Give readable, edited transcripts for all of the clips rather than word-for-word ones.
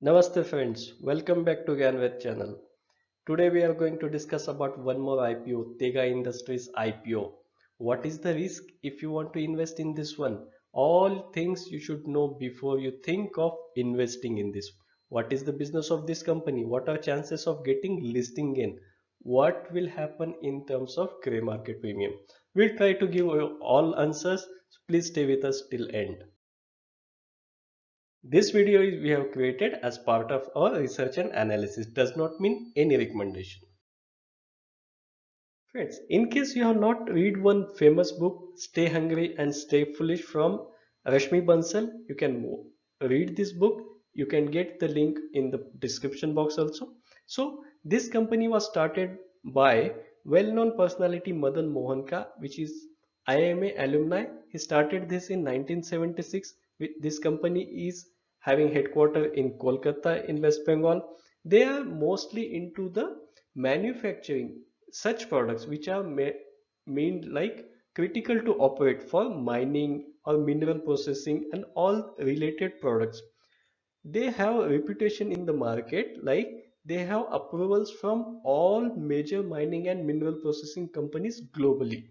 Namaste friends, welcome back to Gyanvet channel. Today we are going to discuss about one more IPO, Tega Industries IPO. What is the risk if you want to invest in this one? All things you should know before you think of investing in this. What is the business of this company? What are chances of getting listing in? What will happen in terms of grey market premium? We'll try to give you all answers. So please stay with us till end. This video we have created as part of our research and analysis does not mean any recommendation. Friends, in case you have not read one famous book, Stay Hungry and Stay Foolish from Rashmi Bansal, you can read this book. You can get the link in the description box also. So this company was started by well-known personality Madan Mohanka, which is IIMA alumni. He started this in 1976. This company is having headquarters in Kolkata in West Bengal. They are mostly into the manufacturing such products which are meant like critical to operate for mining or mineral processing and all related products. They have a reputation in the market, like they have approvals from all major mining and mineral processing companies globally.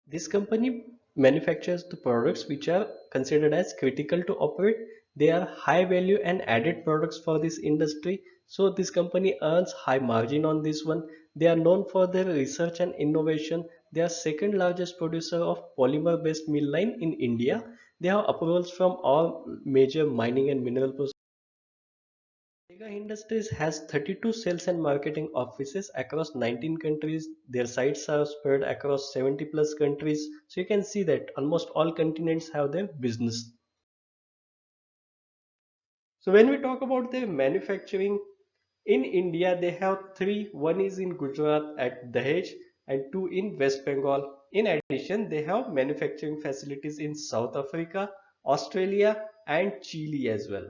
This company manufactures the products which are considered as critical to operate. They are high value and added products for this industry. So this company earns high margin on this one. They are known for their research and innovation. They are second largest producer of polymer based mill line in India. They have approvals from all major mining and mineral processing. Tega Industries has 32 sales and marketing offices across 19 countries. Their sites are spread across 70 plus countries. So you can see that almost all continents have their business. So when we talk about their manufacturing in India, they have three. One is in Gujarat at Dahej and two in West Bengal. In addition, they have manufacturing facilities in South Africa, Australia and Chile as well.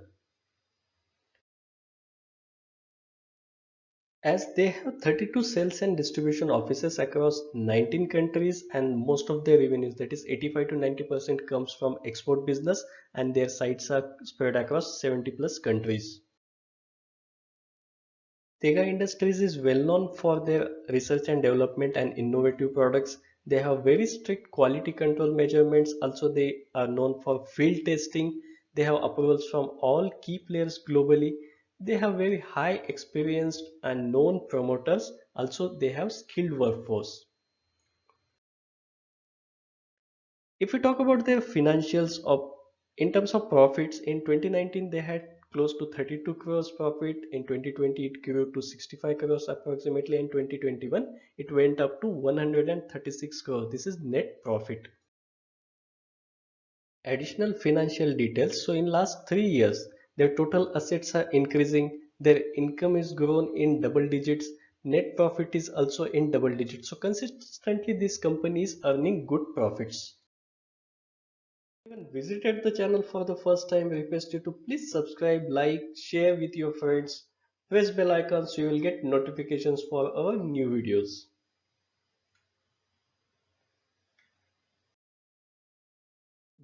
As they have 32 sales and distribution offices across 19 countries, and most of their revenues, that is 85 to 90%, comes from export business, and their sites are spread across 70 plus countries. Tega Industries is well known for their research and development and innovative products. They have very strict quality control measurements. Also, they are known for field testing. They have approvals from all key players globally. They have very high experienced and known promoters. Also, they have skilled workforce. If we talk about their financials of in terms of profits, in 2019 they had close to 32 crores profit. In 2020 it grew to 65 crores approximately. In 2021 it went up to 136 crores. This is net profit. Additional financial details. So in last 3 years their total assets are increasing. Their income is grown in double digits. Net profit is also in double digits. So consistently this company is earning good profits. Even visited the channel for the first time, request you to please subscribe, like, share with your friends, press bell icon so you will get notifications for our new videos.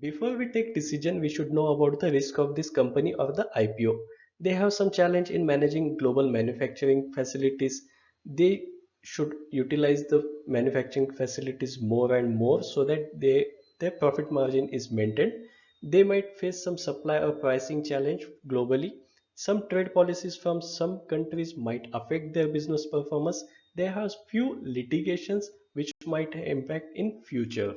Before we take decision, we should know about the risk of this company or the IPO. They have some challenge in managing global manufacturing facilities. They should utilize the manufacturing facilities more and more so that their profit margin is maintained. They might face some supply or pricing challenge globally. Some trade policies from some countries might affect their business performance. There are few litigations which might impact in future.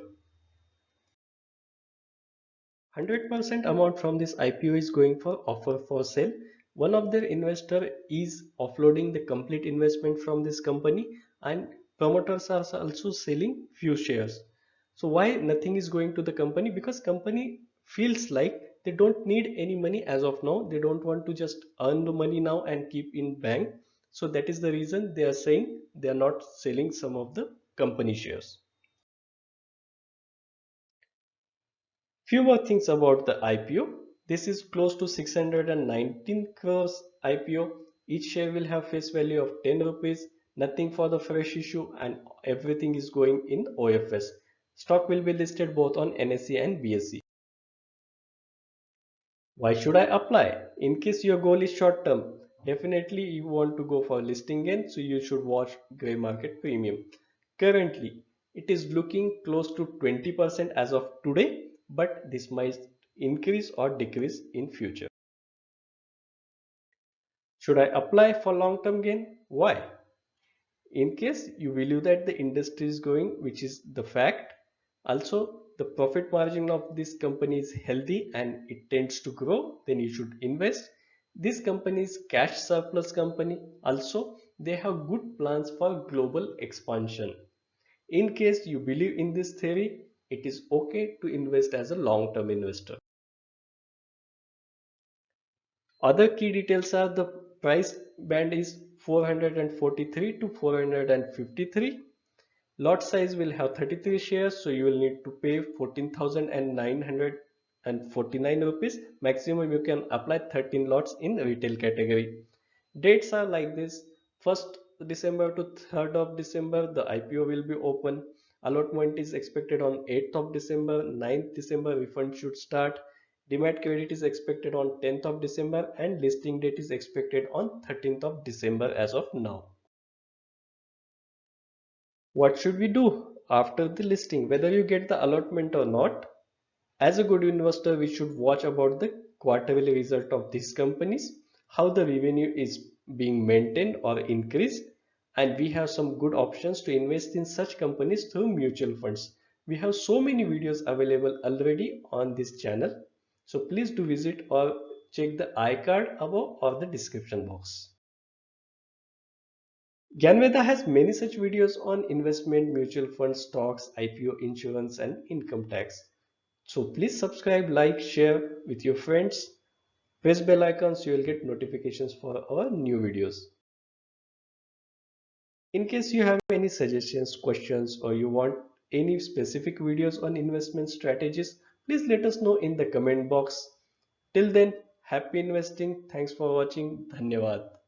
100% amount from this IPO is going for offer for sale. One of their investor is offloading the complete investment from this company, and promoters are also selling few shares. So why nothing is going to the company? Because company feels like they don't need any money as of now. They don't want to just earn the money now and keep in bank. So that is the reason they are saying they are not selling some of the company shares. Few more things about the IPO. This is close to 619 crores IPO. Each share will have face value of 10 rupees, nothing for the fresh issue, and everything is going in OFS. Stock will be listed both on NSE and BSE. Why should I apply? In case your goal is short term, definitely you want to go for listing gain, so you should watch gray market premium. Currently, it is looking close to 20% as of today, but this might increase or decrease in future. Should I apply for long term gain? Why? In case you believe that the industry is going, which is the fact, also the profit margin of this company is healthy and it tends to grow, then you should invest. This company is cash surplus company. Also, they have good plans for global expansion. In case you believe in this theory, it is okay to invest as a long term investor. Other key details are the price band is 443 to 453. Lot size will have 33 shares, so you will need to pay 14,949 rupees. Maximum you can apply 13 lots in retail category. Dates are like this: 1st December to 3rd of December, the IPO will be open. Allotment is expected on 8th of December, 9th December, refund should start. Demat credit is expected on 10th of December, and listing date is expected on 13th of December as of now. What should we do after the listing, whether you get the allotment or not? As a good investor, we should watch about the quarterly result of these companies, how the revenue is being maintained or increased, and we have some good options to invest in such companies through mutual funds. We have so many videos available already on this channel, so please do visit or check the iCard above or the description box. Gyanveda has many such videos on investment, mutual funds, stocks, IPO, insurance, and income tax. So please subscribe, like, share with your friends. Press bell icon so you'll get notifications for our new videos. In case you have any suggestions, questions, or you want any specific videos on investment strategies, please let us know in the comment box. Till then, happy investing. Thanks for watching. Dhanyavad.